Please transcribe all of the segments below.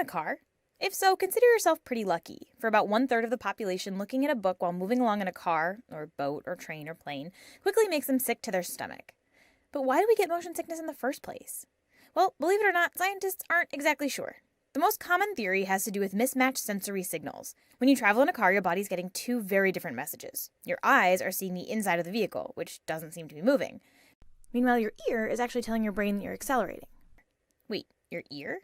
car? If so, consider yourself pretty lucky. For about 1/3 of the population, looking at a book while moving along in a car, or boat, or train, or plane, quickly makes them sick to their stomach. But why do we get motion sickness in the first place? Well, believe it or not, scientists aren't exactly sure. The most common theory has to do with mismatched sensory signals. When you travel in a car, your body's getting two very different messages. Your eyes are seeing the inside of the vehicle, which doesn't seem to be moving. Meanwhile, your ear is actually telling your brain that you're accelerating. Wait, your ear?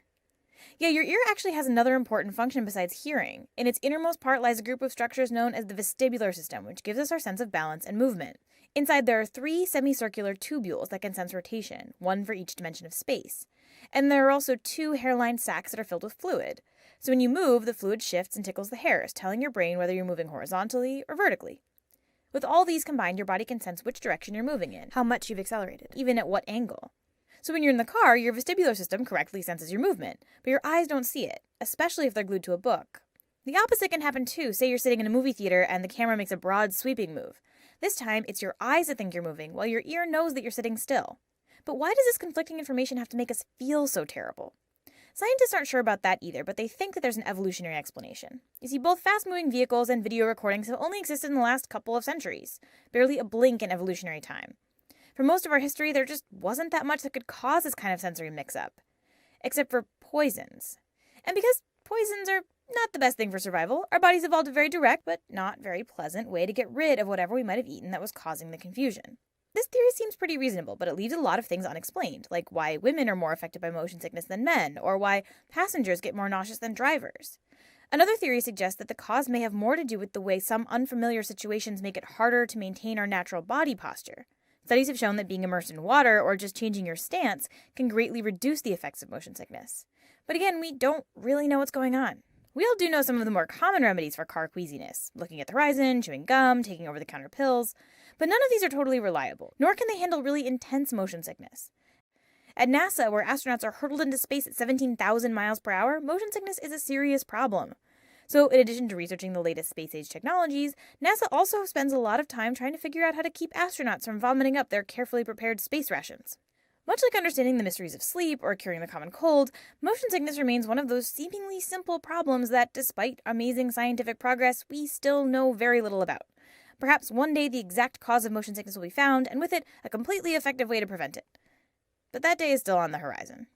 Yeah, your ear actually has another important function besides hearing. In its innermost part lies a group of structures known as the vestibular system, which gives us our sense of balance and movement. Inside there are 3 semicircular tubules that can sense rotation, one for each dimension of space. And there are also 2 hair-lined sacs that are filled with fluid. So when you move, the fluid shifts and tickles the hairs, telling your brain whether you're moving horizontally or vertically. With all these combined, your body can sense which direction you're moving in, how much you've accelerated, even at what angle. So when you're in the car, your vestibular system correctly senses your movement, but your eyes don't see it, especially if they're glued to a book. The opposite can happen too. Say you're sitting in a movie theater and the camera makes a broad, sweeping move. This time, it's your eyes that think you're moving, while your ear knows that you're sitting still. But why does this conflicting information have to make us feel so terrible? Scientists aren't sure about that either, but they think that there's an evolutionary explanation. You see, both fast-moving vehicles and video recordings have only existed in the last couple of centuries, barely a blink in evolutionary time. For most of our history, there just wasn't that much that could cause this kind of sensory mix-up. Except for poisons. And because poisons are not the best thing for survival, our bodies evolved a very direct, but not very pleasant way to get rid of whatever we might have eaten that was causing the confusion. This theory seems pretty reasonable, but it leaves a lot of things unexplained, like why women are more affected by motion sickness than men, or why passengers get more nauseous than drivers. Another theory suggests that the cause may have more to do with the way some unfamiliar situations make it harder to maintain our natural body posture. Studies have shown that being immersed in water or just changing your stance can greatly reduce the effects of motion sickness. But again, we don't really know what's going on. We all do know some of the more common remedies for car queasiness, looking at the horizon, chewing gum, taking over-the-counter pills, but none of these are totally reliable, nor can they handle really intense motion sickness. At NASA, where astronauts are hurtled into space at 17,000 miles per hour, motion sickness is a serious problem. So in addition to researching the latest space-age technologies, NASA also spends a lot of time trying to figure out how to keep astronauts from vomiting up their carefully prepared space rations. Much like understanding the mysteries of sleep or curing the common cold, motion sickness remains one of those seemingly simple problems that, despite amazing scientific progress, we still know very little about. Perhaps one day the exact cause of motion sickness will be found, and with it, a completely effective way to prevent it. But that day is still on the horizon.